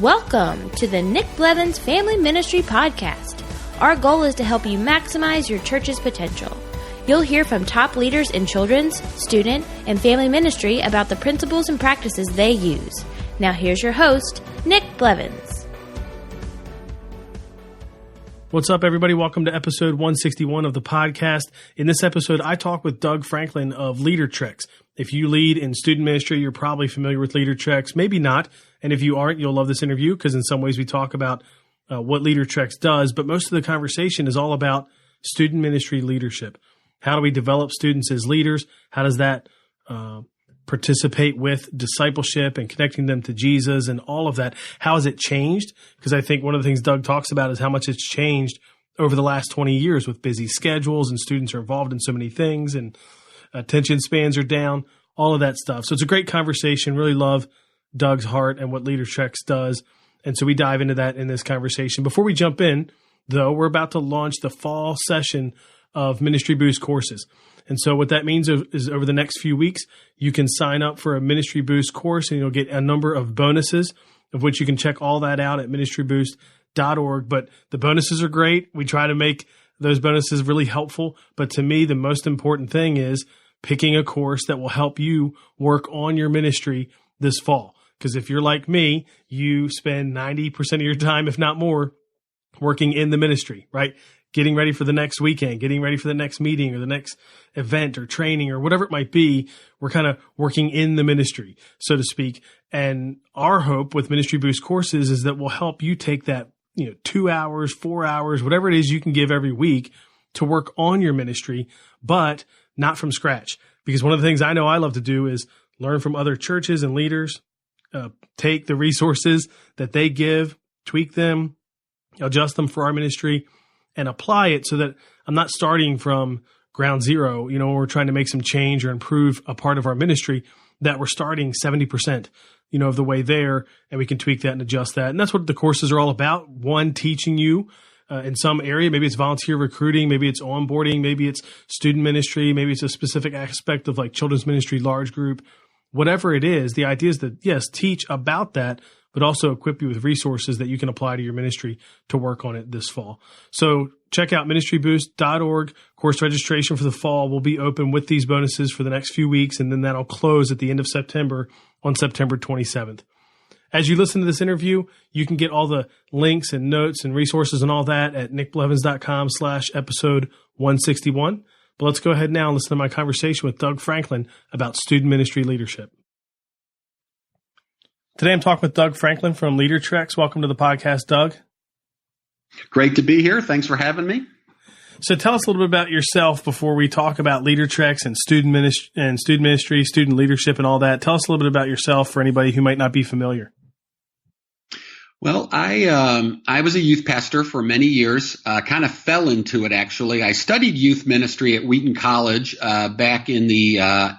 Welcome to the Nick Blevins Family Ministry Podcast. Our goal is to help you maximize your church's potential. You'll hear from top leaders in children's, student, and family ministry about the principles and practices they use. Now here's your host, Nick Blevins. What's up, everybody? Welcome to episode 161 of the podcast. In this episode, I talk with Doug Franklin of LeaderTreks. If you lead in student ministry, you're probably familiar with LeaderTreks. Maybe not. And if you aren't, you'll love this interview because in some ways we talk about what LeaderTreks does. But most of the conversation is all about student ministry leadership. How do we develop students as leaders? How does that participate with discipleship and connecting them to Jesus and all of that? How has it changed? Because I think one of the things Doug talks about is how much it's changed over the last 20 years with busy schedules and students are involved in so many things and attention spans are down, all of that stuff. So it's a great conversation. Really love Doug's heart and what LeaderTreks does. And so we dive into that in this conversation. Before we jump in, though, we're about to launch the fall session of Ministry Boost courses. And so what that means is over the next few weeks, you can sign up for a Ministry Boost course and you'll get a number of bonuses, of which you can check all that out at ministryboost.org. But the bonuses are great. We try to make those bonuses really helpful. But to me, the most important thing is picking a course that will help you work on your ministry this fall. Because if you're like me, you spend 90% of your time, if not more, working in the ministry, right? Getting ready for the next weekend, getting ready for the next meeting or the next event or training or whatever it might be. We're kind of working in the ministry, so to speak. And our hope with Ministry Boost courses is that we'll help you take that, 2 hours, 4 hours, whatever it is you can give every week to work on your ministry, but not from scratch. Because one of the things I know I love to do is learn from other churches and leaders, take the resources that they give, tweak them, adjust them for our ministry, and apply it so that I'm not starting from ground zero, when we're trying to make some change or improve a part of our ministry, that we're starting 70%, of the way there, and we can tweak that and adjust that. And that's what the courses are all about. One, teaching you in some area. Maybe it's volunteer recruiting, maybe it's onboarding, maybe it's student ministry, maybe it's a specific aspect of like children's ministry, large group, whatever it is. The idea is that, yes, teach about that, but also equip you with resources that you can apply to your ministry to work on it this fall. So check out ministryboost.org. Course registration for the fall will be open with these bonuses for the next few weeks, and then that'll close at the end of September on September 27th. As you listen to this interview, you can get all the links and notes and resources and all that at nickblevins.com/episode 161. But let's go ahead now and listen to my conversation with Doug Franklin about student ministry leadership. Today I'm talking with Doug Franklin from LeaderTreks. Welcome to the podcast, Doug. Great to be here. Thanks for having me. So tell us a little bit about yourself before we talk about LeaderTreks and student ministry, student leadership and all that. Tell us a little bit about yourself for anybody who might not be familiar. Well, I was a youth pastor for many years, kind of fell into it, actually. I studied youth ministry at Wheaton College back in the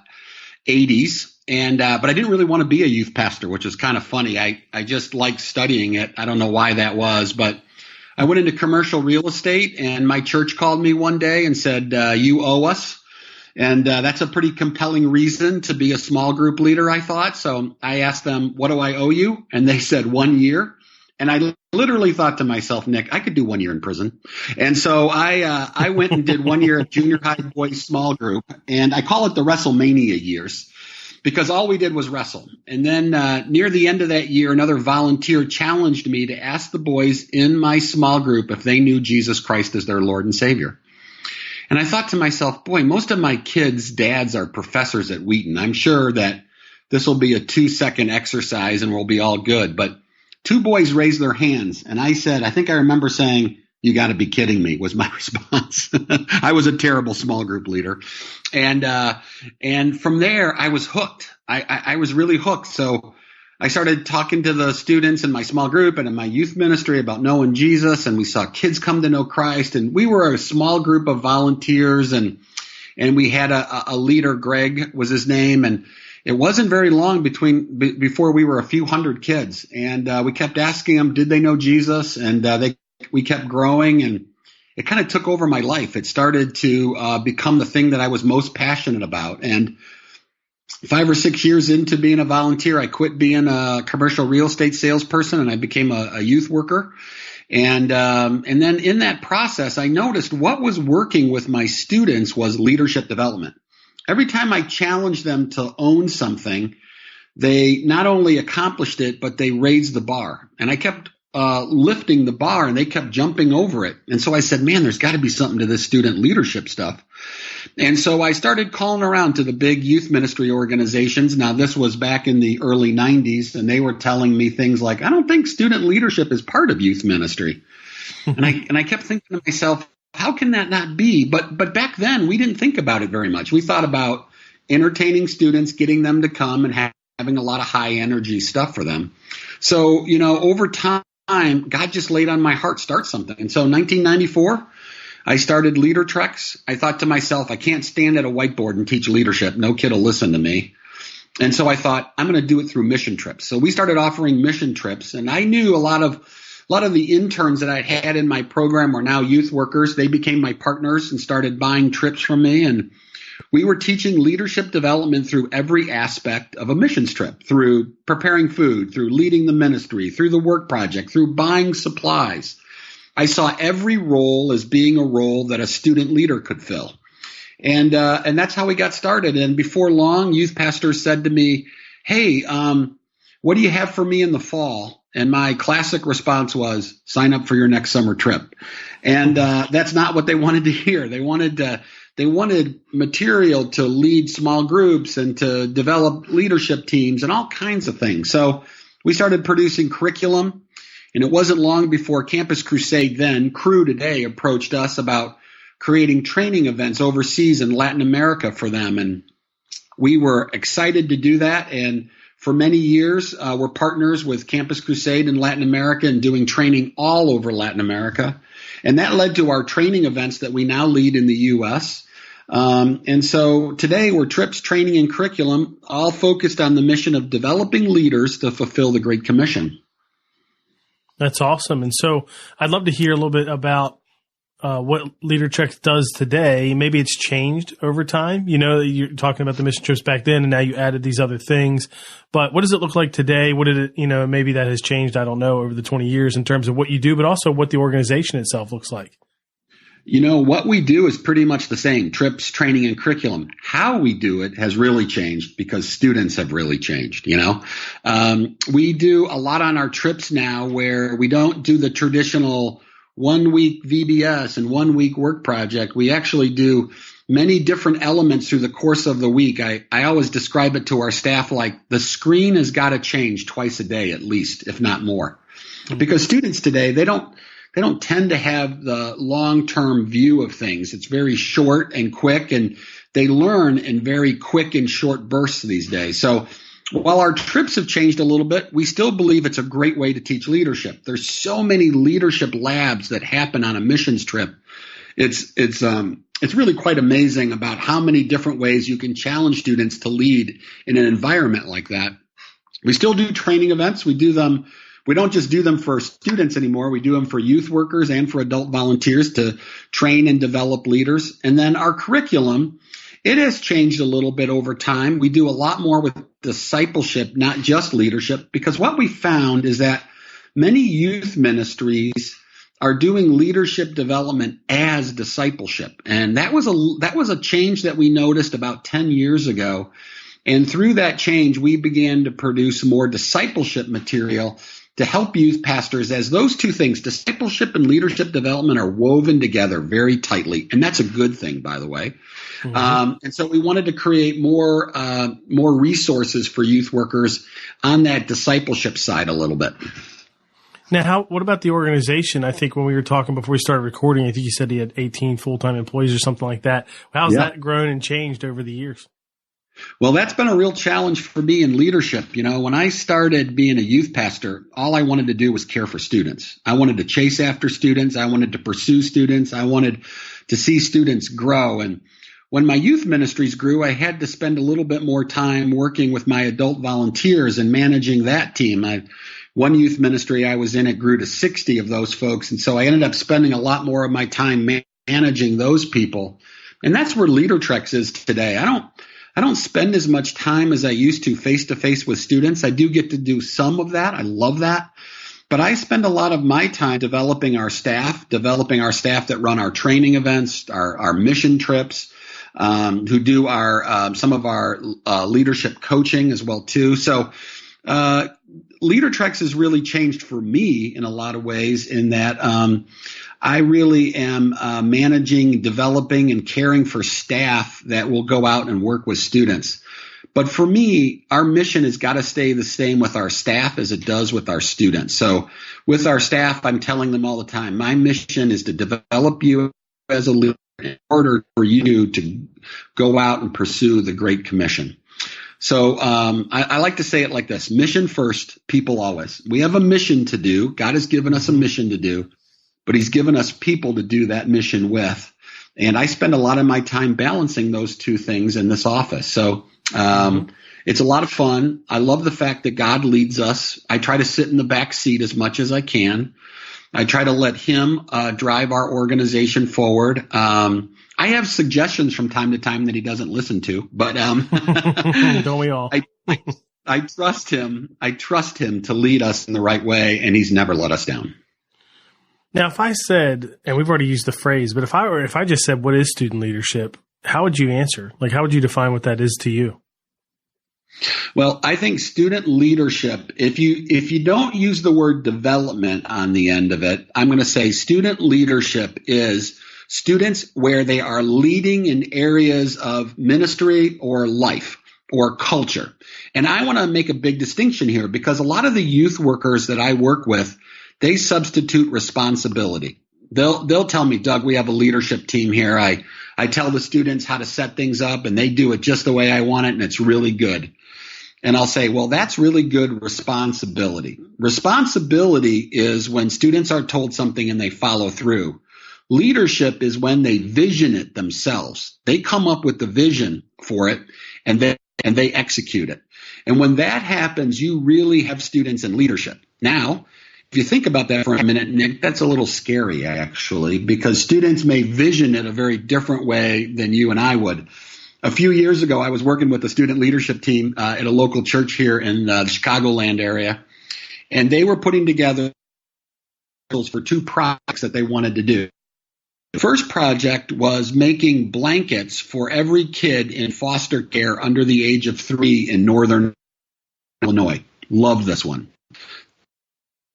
80s. But I didn't really want to be a youth pastor, which is kind of funny. I just liked studying it. I don't know why that was, but I went into commercial real estate and my church called me one day and said, you owe us. And that's a pretty compelling reason to be a small group leader, I thought. So I asked them, what do I owe you? And they said 1 year. And I literally thought to myself, Nick, I could do 1 year in prison. And so I went and did 1 year at junior high boys small group. And I call it the WrestleMania years, because all we did was wrestle. And then near the end of that year, another volunteer challenged me to ask the boys in my small group if they knew Jesus Christ as their Lord and Savior. And I thought to myself, boy, most of my kids' dads are professors at Wheaton. I'm sure that this will be a 2-second exercise and we'll be all good. But 2 boys raised their hands. And I said, I think I remember saying, you got to be kidding me, was my response. I was a terrible small group leader. And from there, I was hooked. I was really hooked. So I started talking to the students in my small group and in my youth ministry about knowing Jesus. And we saw kids come to know Christ. And we were a small group of volunteers. And we had a leader, Greg was his name. And it wasn't very long before we were a few hundred kids. And we kept asking them, did they know Jesus? And we kept growing, and it kind of took over my life. It started to become the thing that I was most passionate about. And 5 or 6 years into being a volunteer, I quit being a commercial real estate salesperson and I became a youth worker. And then in that process, I noticed what was working with my students was leadership development. Every time I challenged them to own something, they not only accomplished it, but they raised the bar. And I kept lifting the bar and they kept jumping over it. And so I said, man, there's got to be something to this student leadership stuff. And so I started calling around to the big youth ministry organizations. Now, this was back in the early 90s, and they were telling me things like, I don't think student leadership is part of youth ministry. And I kept thinking to myself, how can that not be? But back then, we didn't think about it very much. We thought about entertaining students, getting them to come and having a lot of high energy stuff for them. So, over time, God just laid on my heart, start something. And so in 1994, I started LeaderTreks. I thought to myself, I can't stand at a whiteboard and teach leadership. No kid will listen to me. And so I thought, I'm going to do it through mission trips. So we started offering mission trips. And I knew a lot of the interns that I had in my program were now youth workers. They became my partners and started buying trips from me. And we were teaching leadership development through every aspect of a missions trip, through preparing food, through leading the ministry, through the work project, through buying supplies. I saw every role as being a role that a student leader could fill. And that's how we got started. And before long, youth pastors said to me, hey, what do you have for me in the fall? And my classic response was, sign up for your next summer trip. And that's not what they wanted to hear. They wanted material to lead small groups and to develop leadership teams and all kinds of things. So we started producing curriculum. And it wasn't long before Campus Crusade then, Crew today, approached us about creating training events overseas in Latin America for them. And we were excited to do that. And for many years, we're partners with Campus Crusade in Latin America and doing training all over Latin America. And that led to our training events that we now lead in the U.S. And so today we're trips, training, and curriculum, all focused on the mission of developing leaders to fulfill the Great Commission. That's awesome. And so I'd love to hear a little bit about what LeaderTreks does today. Maybe it's changed over time. You're talking about the mission trips back then, and now you added these other things. But what does it look like today? What did it, maybe that has changed, I don't know, over the 20 years in terms of what you do, but also what the organization itself looks like. What we do is pretty much the same, trips, training, and curriculum. How we do it has really changed because students have really changed, We do a lot on our trips now where we don't do the traditional 1 week VBS and 1 week work project. We actually do many different elements through the course of the week. I always describe it to our staff like the screen has got to change twice a day at least, if not more. Because students today, they don't tend to have the long-term view of things. It's very short and quick, and they learn in very quick and short bursts these days. So while our trips have changed a little bit, we still believe it's a great way to teach leadership. There's so many leadership labs that happen on a missions trip. It's really quite amazing about how many different ways you can challenge students to lead in an environment like that. We still do training events. We don't just do them for students anymore. We do them for youth workers and for adult volunteers to train and develop leaders. And then our curriculum, it has changed a little bit over time. We do a lot more with discipleship, not just leadership, because what we found is that many youth ministries are doing leadership development as discipleship. And that was a change that we noticed about 10 years ago. And through that change, we began to produce more discipleship material to help youth pastors, as those two things, discipleship and leadership development, are woven together very tightly. And that's a good thing, by the way. Mm-hmm. And so we wanted to create more resources for youth workers on that discipleship side a little bit. Now, what about the organization? I think when we were talking before we started recording, I think you said he had 18 full-time employees or something like that. How's that grown and changed over the years? Well, that's been a real challenge for me in leadership. When I started being a youth pastor, all I wanted to do was care for students. I wanted to chase after students. I wanted to pursue students. I wanted to see students grow. And when my youth ministries grew, I had to spend a little bit more time working with my adult volunteers and managing that team. One youth ministry I was in, it grew to 60 of those folks. And so I ended up spending a lot more of my time managing those people. And that's where LeaderTreks is today. I I don't spend as much time as I used to face with students. I do get to do some of that. I love that. But I spend a lot of my time developing our staff that run our training events, our mission trips, who do some of our leadership coaching as well too. So LeaderTreks has really changed for me in a lot of ways in that I really am managing, developing, and caring for staff that will go out and work with students. But for me, our mission has got to stay the same with our staff as it does with our students. So with our staff, I'm telling them all the time, my mission is to develop you as a leader in order for you to go out and pursue the Great Commission. So I like to say it like this: mission first, people always. We have a mission to do. God has given us a mission to do, but he's given us people to do that mission with. And I spend a lot of my time balancing those two things in this office. So it's a lot of fun. I love the fact that God leads us. I try to sit in the back seat as much as I can. I try to let him drive our organization forward. I have suggestions from time to time that he doesn't listen to, but don't we all? I trust him. I trust him to lead us in the right way, and he's never let us down. Now, if I said, and we've already used the phrase, but if I just said, what is student leadership? How would you answer? Like, how would you define what that is to you? Well, I think student leadership, if you don't use the word development on the end of it, I'm going to say student leadership is students where they are leading in areas of ministry or life or culture. And I want to make a big distinction here because a lot of the youth workers that I work with, they substitute responsibility. They'll tell me, Doug, we have a leadership team here. I tell the students how to set things up and they do it just the way I want it, and it's really good. And I'll say, well, that's really good responsibility. Responsibility is when students are told something and they follow through. Leadership is when they vision it themselves. They come up with the vision for it and they execute it. And when that happens, you really have students in leadership. Now, if you think about that for a minute, Nick, that's a little scary, actually, because students may vision it a very different way than you and I would. A few years ago, I was working with a student leadership team at a local church here in the Chicagoland area, and they were putting together for two projects that they wanted to do. The first project was making blankets for every kid in foster care under the age of 3 in northern Illinois. Love this one.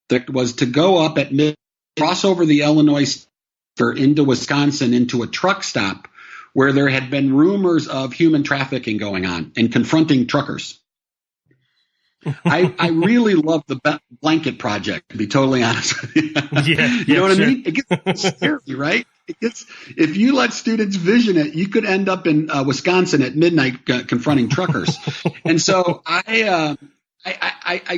That was to go up at midnight, cross over the Illinois into Wisconsin into a truck stop where there had been rumors of human trafficking going on and confronting truckers. I really love the blanket project, to be totally honest with you. You know what I mean? It gets scary, right? If you let students vision it, you could end up in Wisconsin at midnight confronting truckers. And so I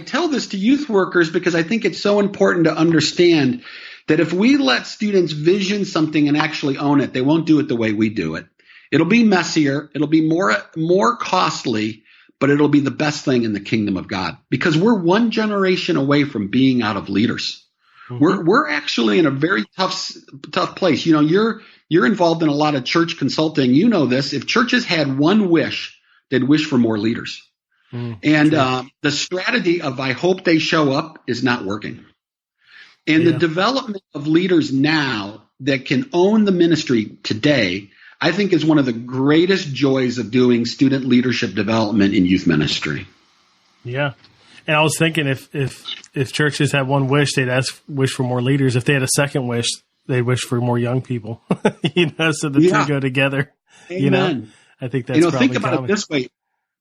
tell this to youth workers because I think it's so important to understand that if we let students vision something and actually own it, they won't do it the way we do it. It'll be messier. It'll be more costly, but it'll be the best thing in the kingdom of God because we're one generation away from being out of leaders. Mm-hmm. We're actually in a very tough place. You know, you're involved in a lot of church consulting. You know this. If churches had one wish, they'd wish for more leaders. And the strategy of I hope they show up is not working. And the development of leaders now that can own the ministry today, I think is one of the greatest joys of doing student leadership development in youth ministry. Yeah. And I was thinking if churches had one wish, they'd wish for more leaders. If they had a second wish, they'd wish for more young people, so the two go together. Amen. I think that's probably think about it this way.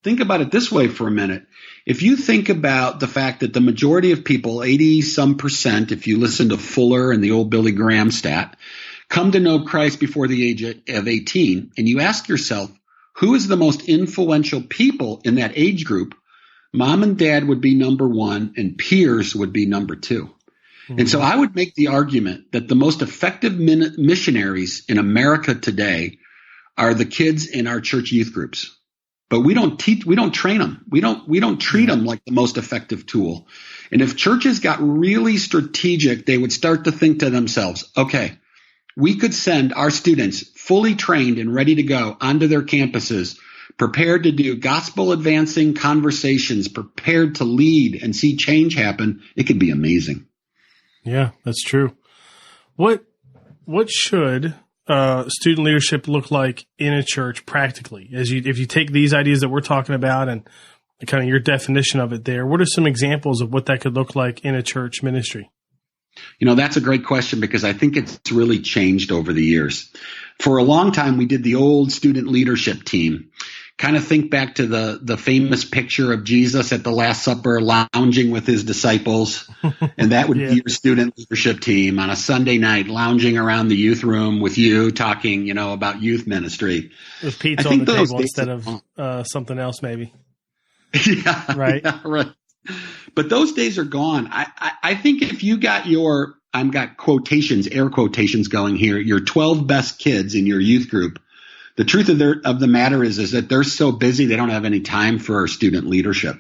Think about it this way for a minute. If you think about the fact that the majority of people, 80-some%, if you listen to Fuller and the old Billy Graham stat, come to know Christ before the age of 18, and you ask yourself, who is the most influential people in that age group? Mom and dad would be number one, and peers would be number two. Mm-hmm. And so I would make the argument that the most effective missionaries in America today are the kids in our church youth groups. But we don't train them. We don't treat them like the most effective tool. And if churches got really strategic, they would start to think to themselves, okay, we could send our students fully trained and ready to go onto their campuses, prepared to do gospel advancing conversations, prepared to lead and see change happen, it could be amazing. Yeah, that's true. What should student leadership look like in a church practically? If you take these ideas that we're talking about and kind of your definition of it there, what are some examples of what that could look like in a church ministry? That's a great question because I think it's really changed over the years. For a long time, we did the old student leadership team. Kind of think back to the famous picture of Jesus at the Last Supper lounging with his disciples. And that would be your student leadership team on a Sunday night, lounging around the youth room with you, talking, about youth ministry. With pizza on the table instead of something else, maybe. Yeah. Right. Yeah, right. But those days are gone. I think if you got I've got quotations, air quotations going here, your 12 best kids in your youth group, the truth of the matter is that they're so busy they don't have any time for student leadership.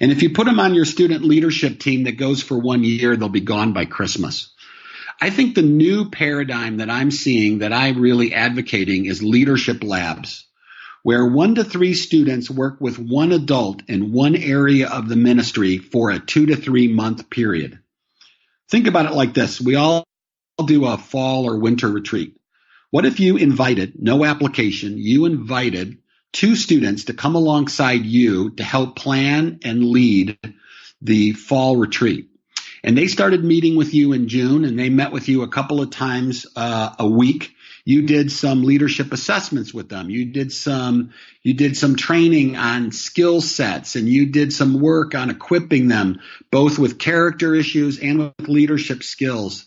And if you put them on your student leadership team that goes for 1 year, they'll be gone by Christmas. I think the new paradigm that I'm seeing that I'm really advocating is leadership labs, where 1 to 3 students work with one adult in one area of the ministry for a 2 to 3 month period. Think about it like this. We all do a fall or winter retreat. What if you invited, no application, you invited 2 students to come alongside you to help plan and lead the fall retreat? And they started meeting with you in June, and they met with you a couple of times a week. You did some leadership assessments with them. You did some training on skill sets, and you did some work on equipping them both with character issues and with leadership skills.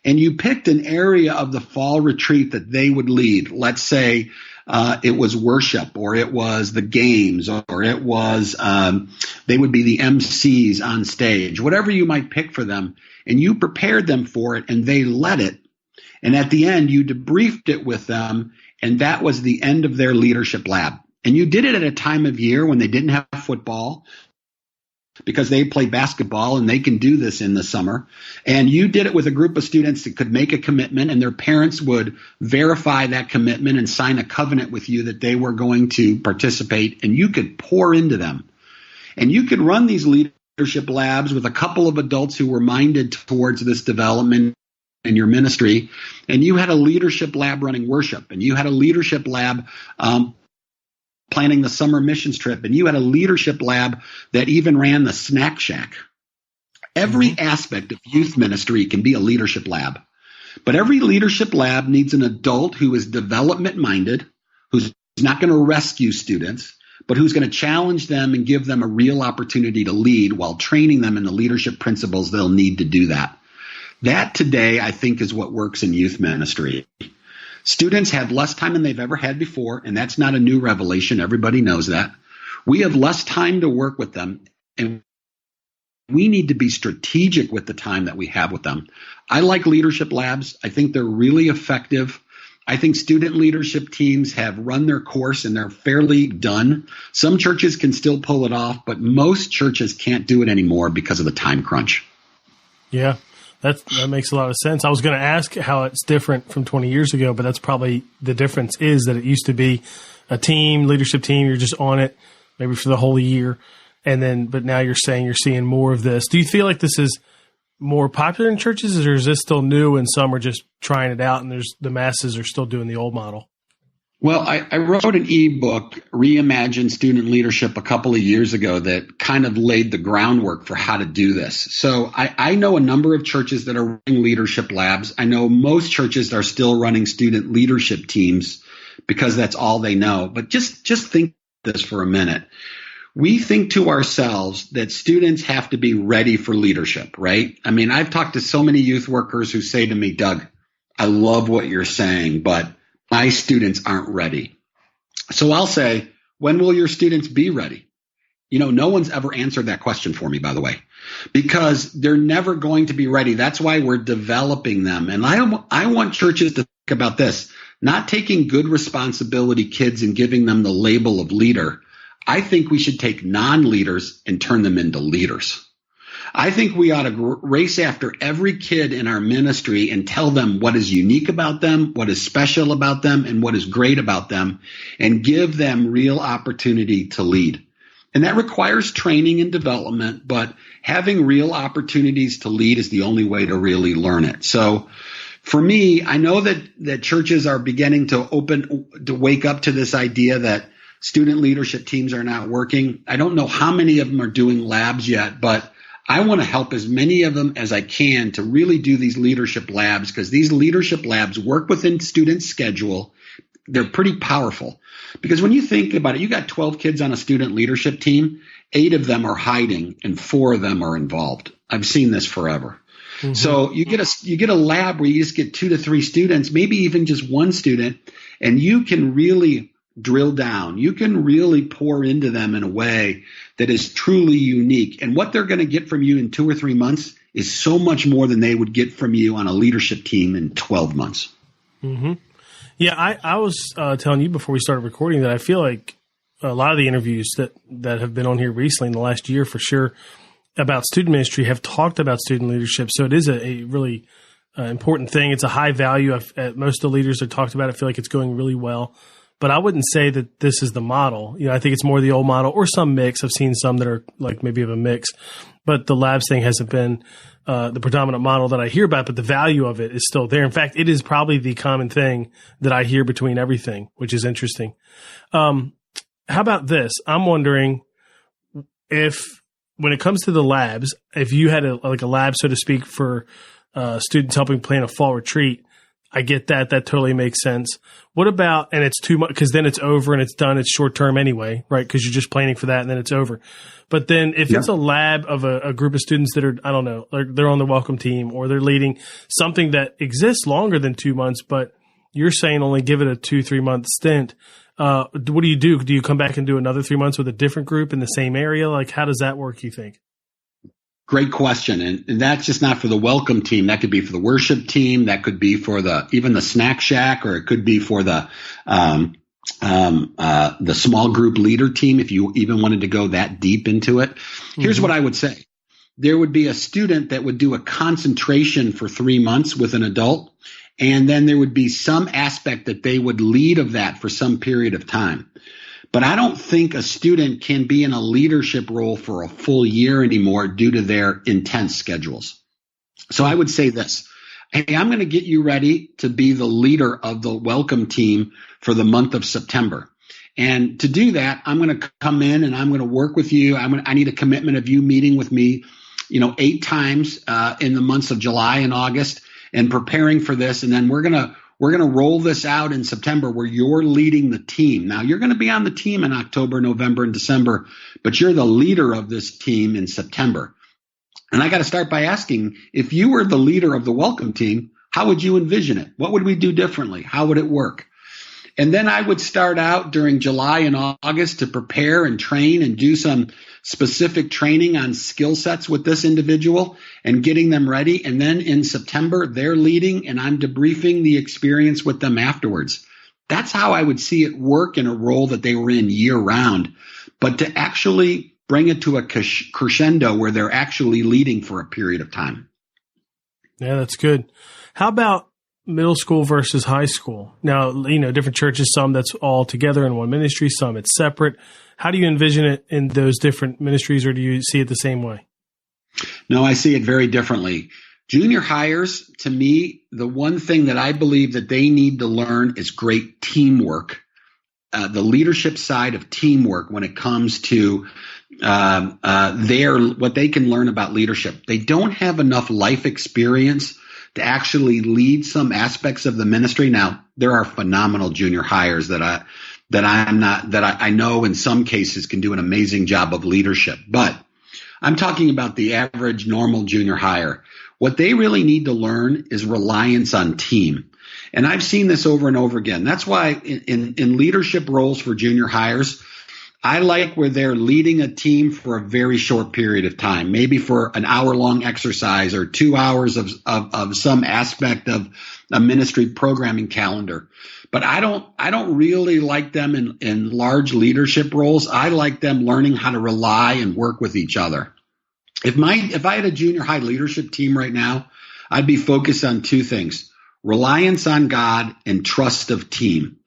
And you picked an area of the fall retreat that they would lead. Let's say it was worship, or it was the games, or it was they would be the MCs on stage, whatever you might pick for them. And you prepared them for it, and they led it. And at the end, you debriefed it with them, and that was the end of their leadership lab. And you did it at a time of year when they didn't have football, because they play basketball and they can do this in the summer. And you did it with a group of students that could make a commitment, and their parents would verify that commitment and sign a covenant with you that they were going to participate, and you could pour into them. And you could run these leadership labs with a couple of adults who were minded towards this development in your ministry. And you had a leadership lab running worship, and you had a leadership lab planning the summer missions trip, and you had a leadership lab that even ran the snack shack. Every aspect of youth ministry can be a leadership lab, but every leadership lab needs an adult who is development minded, who's not going to rescue students, but who's going to challenge them and give them a real opportunity to lead while training them in the leadership principles they'll need to do that. That today, I think, is what works in youth ministry. Students have less time than they've ever had before, and that's not a new revelation. Everybody knows that. We have less time to work with them, and we need to be strategic with the time that we have with them. I like leadership labs. I think they're really effective. I think student leadership teams have run their course, and they're fairly done. Some churches can still pull it off, but most churches can't do it anymore because of the time crunch. Yeah. That makes a lot of sense. I was going to ask how it's different from 20 years ago, but that's probably the difference is that it used to be a team, leadership team. You're just on it maybe for the whole year. But now you're saying you're seeing more of this. Do you feel like this is more popular in churches, or is this still new and some are just trying it out and the masses are still doing the old model? Well, I wrote an ebook, Reimagine Student Leadership, a couple of years ago that kind of laid the groundwork for how to do this. So I know a number of churches that are running leadership labs. I know most churches are still running student leadership teams because that's all they know. But just think this for a minute. We think to ourselves that students have to be ready for leadership, right? I mean, I've talked to so many youth workers who say to me, Doug, I love what you're saying, but my students aren't ready. So I'll say, when will your students be ready? No one's ever answered that question for me, by the way, because they're never going to be ready. That's why we're developing them. And I want churches to think about this, not taking good responsibility kids and giving them the label of leader. I think we should take non-leaders and turn them into leaders. I think we ought to race after every kid in our ministry and tell them what is unique about them, what is special about them, and what is great about them, and give them real opportunity to lead. And that requires training and development, but having real opportunities to lead is the only way to really learn it. So for me, I know that churches are beginning to wake up to this idea that student leadership teams are not working. I don't know how many of them are doing labs yet, but I want to help as many of them as I can to really do these leadership labs, because these leadership labs work within students' schedule. They're pretty powerful, because when you think about it, you got 12 kids on a student leadership team, 8 of them are hiding and 4 of them are involved. I've seen this forever. Mm-hmm. So you get a lab where you just get 2 to 3 students, maybe even just 1 student, and you can really drill down. You can really pour into them in a way that is truly unique. And what they're going to get from you in 2 or 3 months is so much more than they would get from you on a leadership team in 12 months. Mm-hmm. Yeah, I was telling you before we started recording that I feel like a lot of the interviews that have been on here recently in the last year for sure about student ministry have talked about student leadership. So it is a really important thing. It's a high value. Most of the leaders that talked about it feel like it's going really well. But I wouldn't say that this is the model. I think it's more the old model or some mix. I've seen some that are like maybe of a mix. But the labs thing hasn't been the predominant model that I hear about, but the value of it is still there. In fact, it is probably the common thing that I hear between everything, which is interesting. How about this? I'm wondering if, when it comes to the labs, if you had a lab, so to speak, for students helping plan a fall retreat, I get that. That totally makes sense. What about, and it's too much, because then it's over and it's done. It's short term anyway, right? Because you're just planning for that and then it's over. But then if it's a lab of a group of students that are, I don't know, they're on the welcome team or they're leading something that exists longer than 2 months, but you're saying only give it a 2-3 month stint. What do you do? Do you come back and do another 3 months with a different group in the same area? Like, how does that work, you think? Great question. And that's just not for the welcome team. That could be for the worship team. That could be for even the snack shack, or it could be for the small group leader team, if you even wanted to go that deep into it. Here's what I would say. There would be a student that would do a concentration for 3 months with an adult, and then there would be some aspect that they would lead of that for some period of time. But I don't think a student can be in a leadership role for a full year anymore due to their intense schedules. So I would say this. Hey, I'm going to get you ready to be the leader of the welcome team for the month of September. And to do that, I'm going to come in and I'm going to work with you. I need a commitment of you meeting with me, 8 times in the months of July and August, and preparing for this. And then we're going to roll this out in September where you're leading the team. Now, you're going to be on the team in October, November, and December, but you're the leader of this team in September. And I got to start by asking, if you were the leader of the welcome team, how would you envision it? What would we do differently? How would it work? And then I would start out during July and August to prepare and train and do some specific training on skill sets with this individual and getting them ready. And then in September, they're leading and I'm debriefing the experience with them afterwards. That's how I would see it work in a role that they were in year round. But to actually bring it to a crescendo where they're actually leading for a period of time. Yeah, that's good. How about middle school versus high school? Now, different churches, some that's all together in one ministry, some it's separate. How do you envision it in those different ministries, or do you see it the same way? No, I see it very differently. Junior hires, to me, the one thing that I believe that they need to learn is great teamwork, the leadership side of teamwork when it comes to what they can learn about leadership. They don't have enough life experience to actually lead some aspects of the ministry. Now, there are phenomenal junior hires that I know in some cases can do an amazing job of leadership, but I'm talking about the average normal junior hire. What they really need to learn is reliance on team. And I've seen this over and over again. That's why in leadership roles for junior hires, I like where they're leading a team for a very short period of time, maybe for an hour-long exercise or 2 hours of some aspect of a ministry programming calendar. But I don't really like them in large leadership roles. I like them learning how to rely and work with each other. If I had a junior high leadership team right now, I'd be focused on two things: reliance on God and trust of team.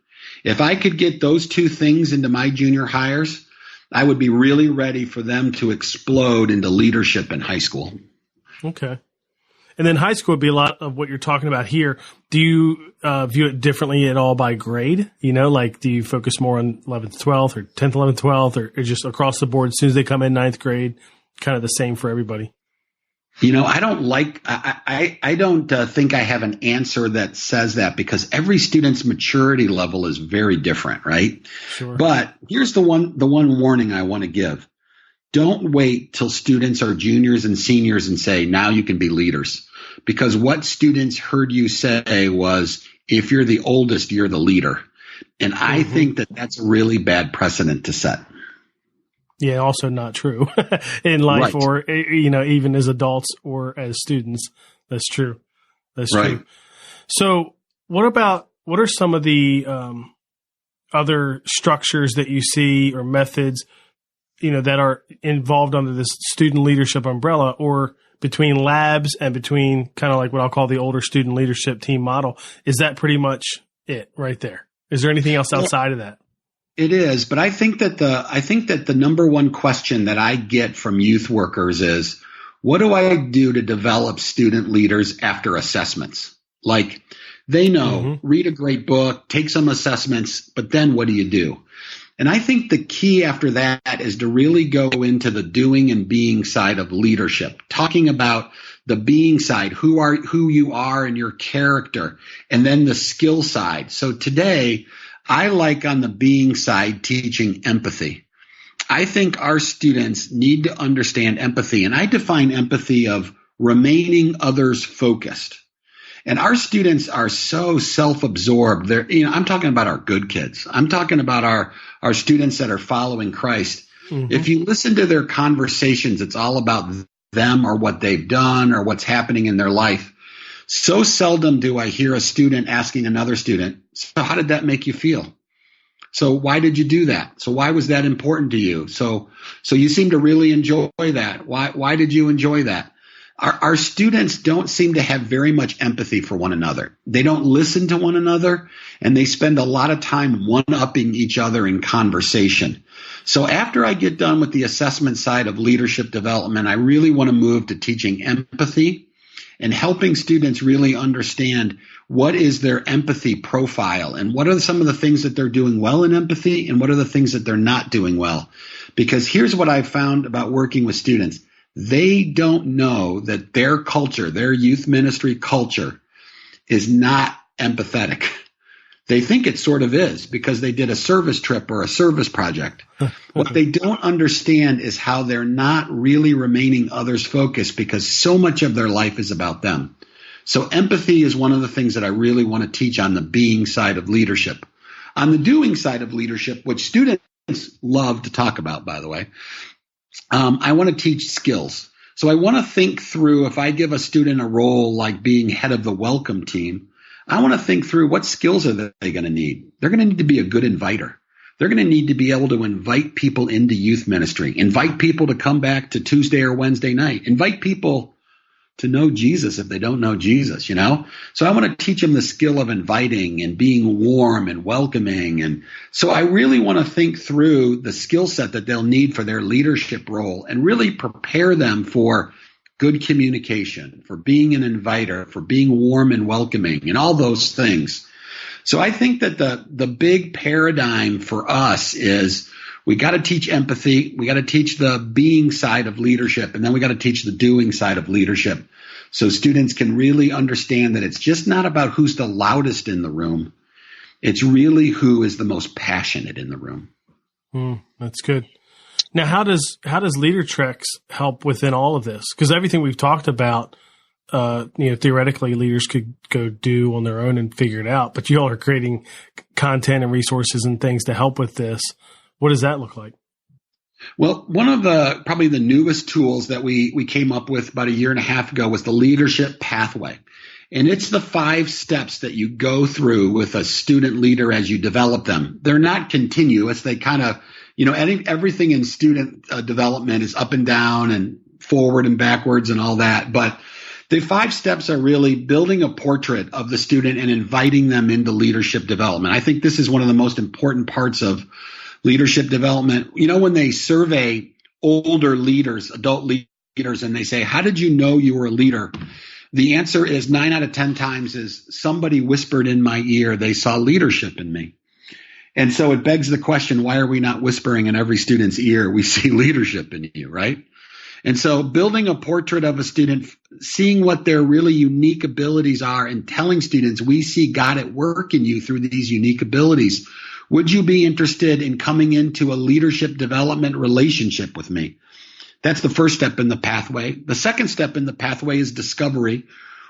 If I could get those two things into my junior hires, I would be really ready for them to explode into leadership in high school. Okay. And then high school would be a lot of what you're talking about here. Do you view it differently at all by grade? Like do you focus more on 11th, 12th, or 10th, 11th, 12th, or just across the board as soon as they come in ninth grade, kind of the same for everybody? I don't think I have an answer that says that, because every student's maturity level is very different, right? Sure. But here's the one warning I want to give. Don't wait till students are juniors and seniors and say, now you can be leaders. Because what students heard you say was, if you're the oldest, you're the leader. And I think that that's a really bad precedent to set. Yeah, also not true in life, right, or, even as adults or as students. That's true. That's right. True. So what are some of the other structures that you see or methods, that are involved under this student leadership umbrella, or between labs and between kind of like what I'll call the older student leadership team model? Is that pretty much it right there? Is there anything else outside of that? It is, but I think that the number one question that I get from youth workers is, what do I do to develop student leaders after assessments? Like, they know, read a great book, take some assessments, but then what do you do? And I think the key after that is to really go into the doing and being side of leadership, talking about the being side, who you are and your character, and then the skill side. So today, I like on the being side teaching empathy. I think our students need to understand empathy, and I define empathy of remaining others focused. And our students are so self-absorbed. I'm talking about our good kids. I'm talking about our students that are following Christ. If you listen to their conversations, it's all about them or what they've done or what's happening in their life. So seldom do I hear a student asking another student, so how did that make you feel? So why did you do that? So why was that important to you? So you seem to really enjoy that. Why did you enjoy that? Our students don't seem to have very much empathy for one another. They don't listen to one another, and they spend a lot of time one-upping each other in conversation. So after I get done with the assessment side of leadership development, I really want to move to teaching empathy and helping students really understand what is their empathy profile and what are some of the things that they're doing well in empathy and what are the things that they're not doing well. Because here's what I've found about working with students. They don't know that their culture, their youth ministry culture, is not empathetic. They think it sort of is because they did a service trip or a service project. What they don't understand is how they're not really remaining others focused, because so much of their life is about them. So empathy is one of the things that I really want to teach on the being side of leadership. On the doing side of leadership, which students love to talk about, by the way, I want to teach skills. So I want to think through, if I give a student a role like being head of the welcome team, I want to think through what skills are they going to need. They're going to need to be a good inviter. They're going to need to be able to invite people into youth ministry, invite people to come back to Tuesday or Wednesday night, invite people to know Jesus if they don't know Jesus, So I want to teach them the skill of inviting and being warm and welcoming. And so I really want to think through the skill set that they'll need for their leadership role and really prepare them for good communication, for being an inviter, for being warm and welcoming, and all those things. So I think that the big paradigm for us is we got to teach empathy, we got to teach the being side of leadership, and then we got to teach the doing side of leadership, so students can really understand that it's just not about who's the loudest in the room. It's really who is the most passionate in the room. That's good. Now, how does LeaderTreks help within all of this? Because everything we've talked about, theoretically leaders could go do on their own and figure it out, but you all are creating content and resources and things to help with this. What does that look like? Well, one of probably the newest tools that we came up with about a year and a half ago was the leadership pathway. And it's the 5 steps that you go through with a student leader as you develop them. They're not continuous. They kind of, everything in student development is up and down and forward and backwards and all that. But the 5 steps are really building a portrait of the student and inviting them into leadership development. I think this is one of the most important parts of leadership development. You know, when they survey older leaders, adult leaders, and they say, how did you know you were a leader? The answer is 9 out of 10 times is somebody whispered in my ear they saw leadership in me. And so it begs the question, why are we not whispering in every student's ear, we see leadership in you, right? And so building a portrait of a student, seeing what their really unique abilities are and telling students, we see God at work in you through these unique abilities. Would you be interested in coming into a leadership development relationship with me? That's the first step in the pathway. The second step in the pathway is discovery,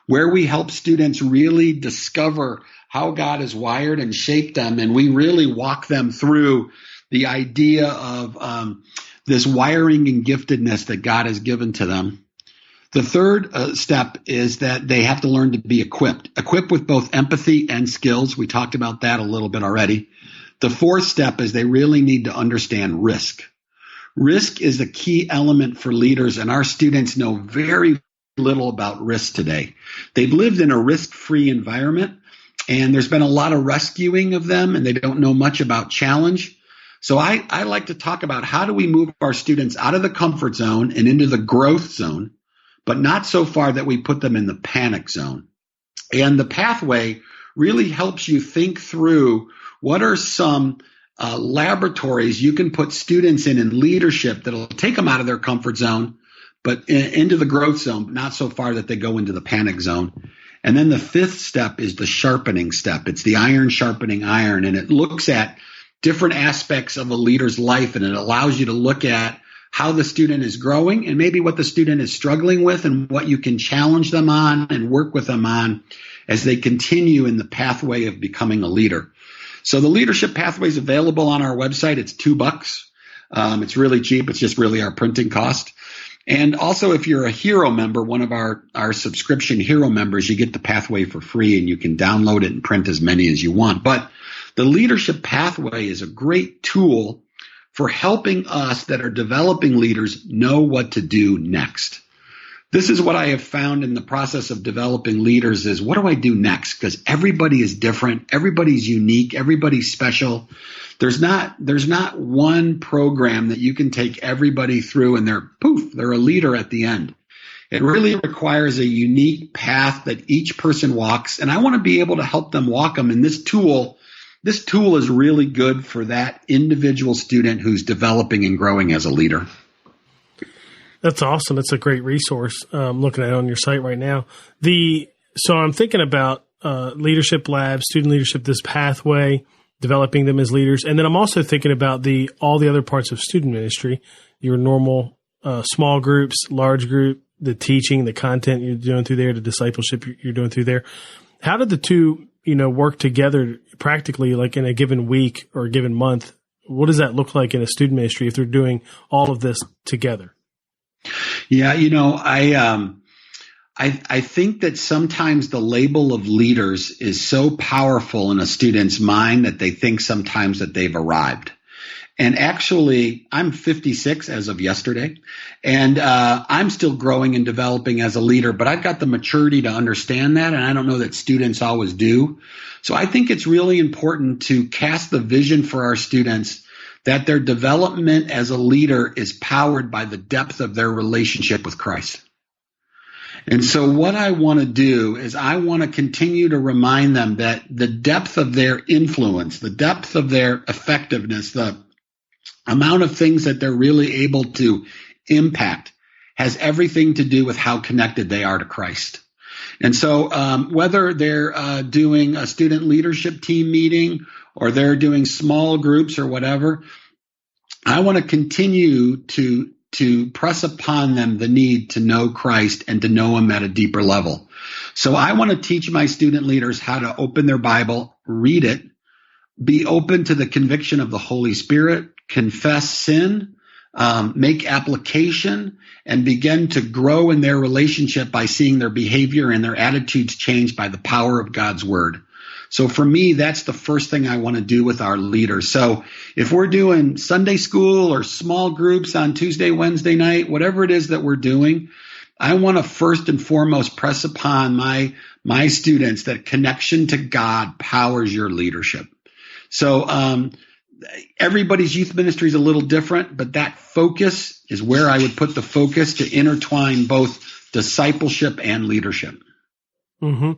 where we help students really discover how God has wired and shaped them, and we really walk them through the idea of this wiring and giftedness that God has given to them. The third step is that they have to learn to be equipped with both empathy and skills. We talked about that a little bit already. The fourth step is they really need to understand risk. Risk is a key element for leaders, and our students know very little about risk today. They've lived in a risk-free environment, and there's been a lot of rescuing of them, and they don't know much about challenge. So I like to talk about how do we move our students out of the comfort zone and into the growth zone, but not so far that we put them in the panic zone. And the pathway really helps you think through what are some laboratories you can put students in leadership that'll take them out of their comfort zone, but into the growth zone, not so far that they go into the panic zone. And then the fifth step is the sharpening step. It's the iron sharpening iron, and it looks at different aspects of a leader's life, and it allows you to look at how the student is growing and maybe what the student is struggling with and what you can challenge them on and work with them on as they continue in the pathway of becoming a leader. So the leadership pathway is available on our website. It's $2. It's really cheap. It's just really our printing cost. And also, if you're a hero member, one of our subscription hero members, you get the pathway for free and you can download it and print as many as you want. But the leadership pathway is a great tool for helping us that are developing leaders know what to do next. This is what I have found in the process of developing leaders is, what do I do next? Because everybody is different. Everybody's unique. Everybody's special. There's not one program that you can take everybody through and they're a leader at the end. It really requires a unique path that each person walks, and I want to be able to help them walk them. And this tool is really good for that individual student who's developing and growing as a leader. That's awesome. That's a great resource. Looking at it on your site right now. So I'm thinking about leadership labs, student leadership, this pathway, developing them as leaders. And then I'm also thinking about all the other parts of student ministry, your normal small groups, large group, the teaching, the content you're doing through there, the discipleship you're doing through there. How did the two, work together practically, like in a given week or a given month? What does that look like in a student ministry if they're doing all of this together? Yeah, I think that sometimes the label of leaders is so powerful in a student's mind that they think sometimes that they've arrived. And actually, I'm 56 as of yesterday, and I'm still growing and developing as a leader, but I've got the maturity to understand that, and I don't know that students always do. So I think it's really important to cast the vision for our students that their development as a leader is powered by the depth of their relationship with Christ. And so what I want to do is I want to continue to remind them that the depth of their influence, the depth of their effectiveness, the amount of things that they're really able to impact has everything to do with how connected they are to Christ. And so whether they're doing a student leadership team meeting or they're doing small groups or whatever, I want to continue to press upon them the need to know Christ and to know him at a deeper level. So I want to teach my student leaders how to open their Bible, read it, be open to the conviction of the Holy Spirit, confess sin, make application, and begin to grow in their relationship by seeing their behavior and their attitudes change by the power of God's word. So for me, that's the first thing I want to do with our leaders. So if we're doing Sunday school or small groups on Tuesday, Wednesday night, whatever it is that we're doing, I want to first and foremost press upon my students that connection to God powers your leadership. So everybody's youth ministry is a little different, but that focus is where I would put the focus to intertwine both discipleship and leadership. Mm-hmm.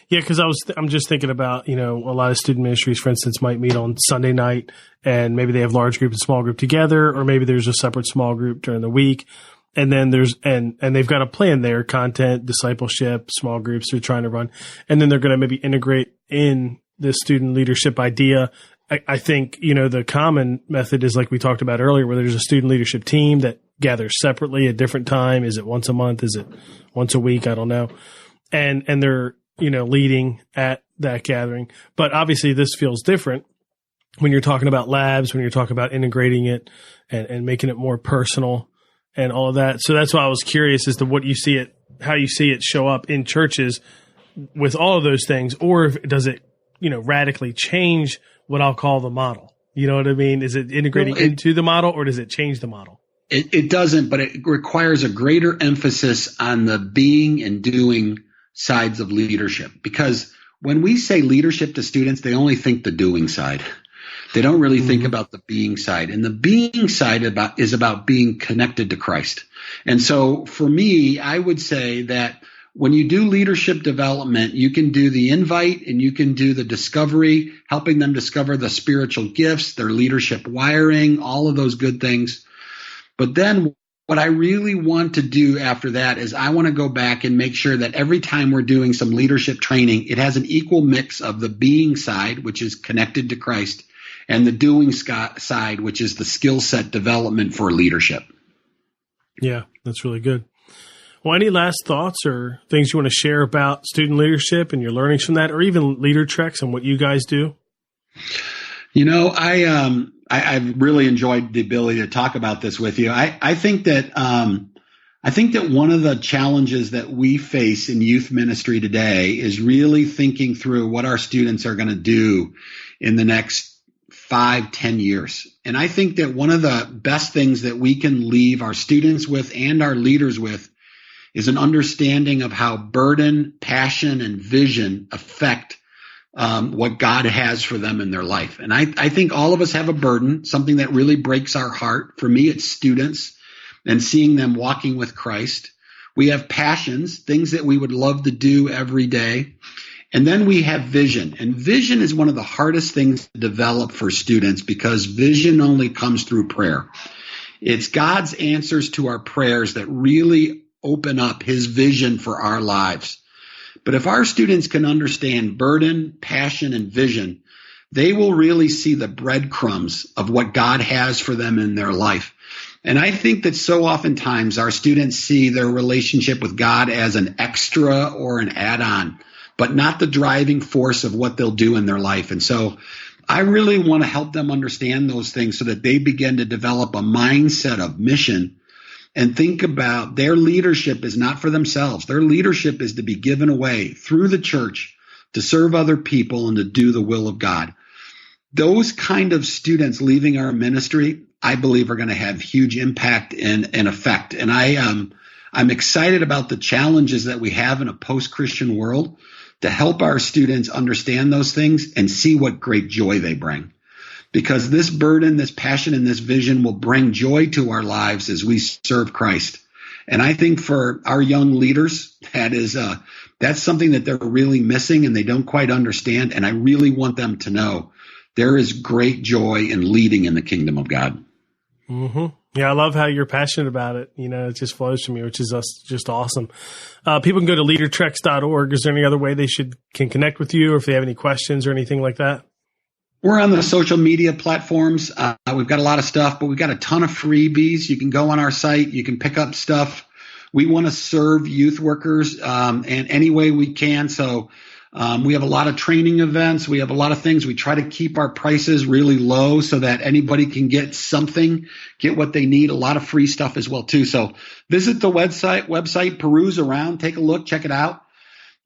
Yeah, because I'm just thinking about, a lot of student ministries, for instance, might meet on Sunday night, and maybe they have large group and small group together, or maybe there's a separate small group during the week. And then and they've got a plan there, content, discipleship, small groups they're trying to run. And then they're going to maybe integrate in this student leadership idea. I think, the common method is like we talked about earlier, where there's a student leadership team that gathers separately at different time. Is it once a month? Is it once a week? I don't know. And they're, leading at that gathering. But obviously this feels different when you're talking about labs, when you're talking about integrating it and making it more personal and all of that. So that's why I was curious as to how you see it show up in churches with all of those things, or does it, radically change what I'll call the model? You know what I mean? Is it integrating into the model, or does it change the model? It doesn't, but it requires a greater emphasis on the being and doing sides of leadership. Because when we say leadership to students, they only think the doing side. They don't really think about the being side. And the being side is about being connected to Christ. And so for me, I would say that when you do leadership development, you can do the invite and you can do the discovery, helping them discover the spiritual gifts, their leadership wiring, all of those good things. But then what I really want to do after that is I want to go back and make sure that every time we're doing some leadership training, it has an equal mix of the being side, which is connected to Christ, and the doing side, which is the skill set development for leadership. Yeah, that's really good. Well, any last thoughts or things you want to share about student leadership and your learnings from that, or even LeaderTreks and what you guys do? I've really enjoyed the ability to talk about this with you. I think that one of the challenges that we face in youth ministry today is really thinking through what our students are going to do in the next 5-10 years. And I think that one of the best things that we can leave our students with and our leaders with is an understanding of how burden, passion, and vision affect what God has for them in their life. And I think all of us have a burden, something that really breaks our heart. For me, it's students and seeing them walking with Christ. We have passions, things that we would love to do every day. And then we have vision. And vision is one of the hardest things to develop for students because vision only comes through prayer. It's God's answers to our prayers that really open up his vision for our lives. But if our students can understand burden, passion, and vision, they will really see the breadcrumbs of what God has for them in their life. And I think that so oftentimes our students see their relationship with God as an extra or an add-on, but not the driving force of what they'll do in their life. And so I really want to help them understand those things so that they begin to develop a mindset of mission and think about their leadership is not for themselves. Their leadership is to be given away through the church to serve other people and to do the will of God. Those kind of students leaving our ministry, I believe, are going to have huge impact and effect. And I'm excited about the challenges that we have in a post-Christian world to help our students understand those things and see what great joy they bring. Because this burden, this passion, and this vision will bring joy to our lives as we serve Christ. And I think for our young leaders, that's something that they're really missing and they don't quite understand. And I really want them to know there is great joy in leading in the kingdom of God. Mm-hmm. Yeah, I love how you're passionate about it. It just flows from you, which is just awesome. People can go to LeaderTreks.org. Is there any other way they can connect with you, or if they have any questions or anything like that? We're on the social media platforms. We've got a lot of stuff, but we've got a ton of freebies. You can go on our site. You can pick up stuff. We want to serve youth workers in any way we can. So we have a lot of training events. We have a lot of things. We try to keep our prices really low so that anybody can get something, get what they need. A lot of free stuff as well, too. So visit the website, peruse around, take a look, check it out.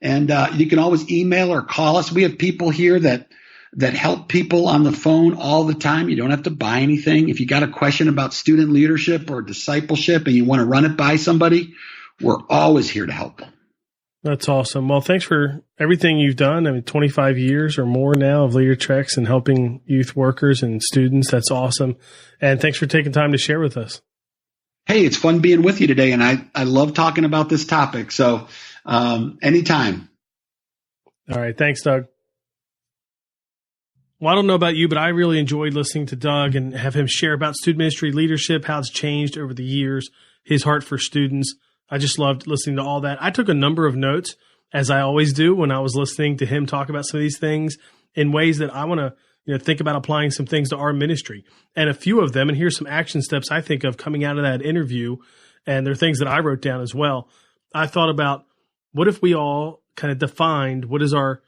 And you can always email or call us. We have people here that help people on the phone all the time. You don't have to buy anything. If you got a question about student leadership or discipleship and you want to run it by somebody, we're always here to help them. That's awesome. Well, thanks for everything you've done. I mean, 25 years or more now of LeaderTreks and helping youth workers and students. That's awesome. And thanks for taking time to share with us. Hey, it's fun being with you today, and I love talking about this topic. So anytime. All right. Thanks, Doug. Well, I don't know about you, but I really enjoyed listening to Doug and have him share about student ministry leadership, how it's changed over the years, his heart for students. I just loved listening to all that. I took a number of notes, as I always do when I was listening to him talk about some of these things in ways that I want to think about applying some things to our ministry. And a few of them, and here's some action steps I think of coming out of that interview, and they're things that I wrote down as well. I thought about, what if we all kind of defined what is our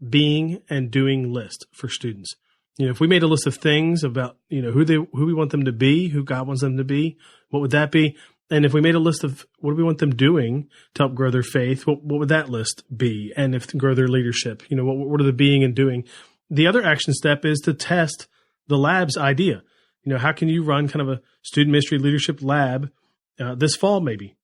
being and doing list for students? If we made a list of things about, who we want them to be, who God wants them to be, what would that be? And if we made a list of what do we want them doing to help grow their faith, what would that list be? And if to grow their leadership, what are the being and doing? The other action step is to test the lab's idea. How can you run kind of a student ministry leadership lab this fall maybe?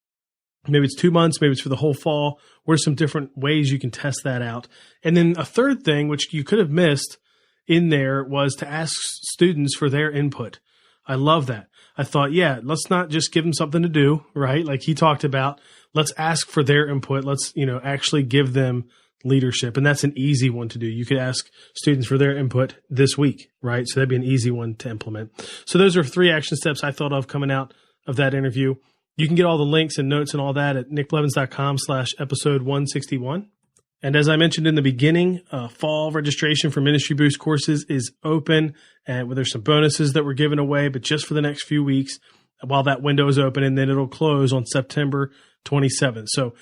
Maybe it's 2 months, maybe it's for the whole fall. What are some different ways you can test that out? And then a third thing, which you could have missed in there, was to ask students for their input. I love that. I thought, let's not just give them something to do, right? Like he talked about, let's ask for their input. Let's, actually give them leadership. And that's an easy one to do. You could ask students for their input this week, right? So that'd be an easy one to implement. So those are 3 action steps I thought of coming out of that interview. You can get all the links and notes and all that at nickblevins.com/episode 161. And as I mentioned in the beginning, fall registration for Ministry Boost courses is open, and there's some bonuses that we're giving away, but just for the next few weeks while that window is open, and then it'll close on September 27th. So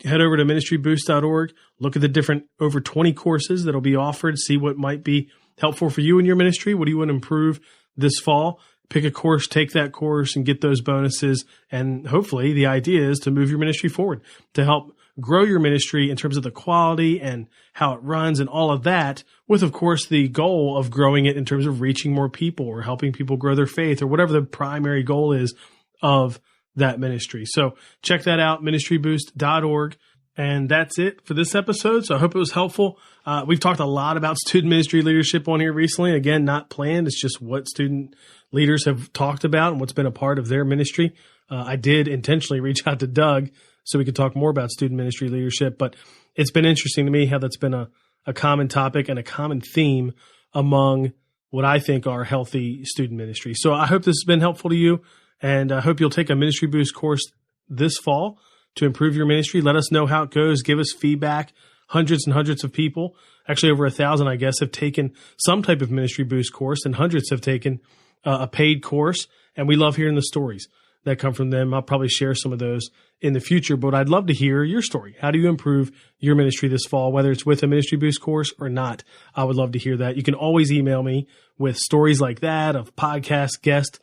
head over to ministryboost.org, look at the different over 20 courses that'll be offered, see what might be helpful for you in your ministry. What do you want to improve this fall? Pick a course, take that course, and get those bonuses. And hopefully the idea is to move your ministry forward, to help grow your ministry in terms of the quality and how it runs and all of that, with, of course, the goal of growing it in terms of reaching more people or helping people grow their faith or whatever the primary goal is of that ministry. So check that out, ministryboost.org. And that's it for this episode. So I hope it was helpful. We've talked a lot about student ministry leadership on here recently. Again, not planned. It's just what student leaders have talked about and what's been a part of their ministry. I did intentionally reach out to Doug so we could talk more about student ministry leadership, but it's been interesting to me how that's been a common topic and a common theme among what I think are healthy student ministry. So I hope this has been helpful to you, and I hope you'll take a Ministry Boost course this fall to improve your ministry. Let us know how it goes. Give us feedback. Hundreds and hundreds of people, actually over 1,000, I guess, have taken some type of Ministry Boost course, and hundreds have taken a paid course. And we love hearing the stories that come from them. I'll probably share some of those in the future, but I'd love to hear your story. How do you improve your ministry this fall, whether it's with a Ministry Boost course or not? I would love to hear that. You can always email me with stories like that, of podcast guest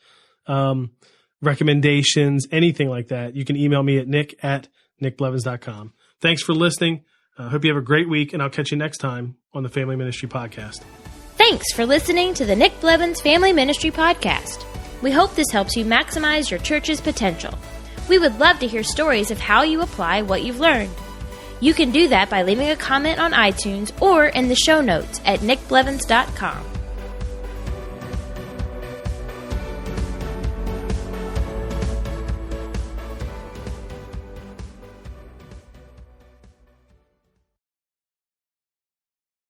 recommendations, anything like that. You can email me at nick@nickblevins.com. Thanks for listening. I hope you have a great week, and I'll catch you next time on the Family Ministry Podcast. Thanks for listening to the Nick Blevins Family Ministry Podcast. We hope this helps you maximize your church's potential. We would love to hear stories of how you apply what you've learned. You can do that by leaving a comment on iTunes or in the show notes at nickblevins.com.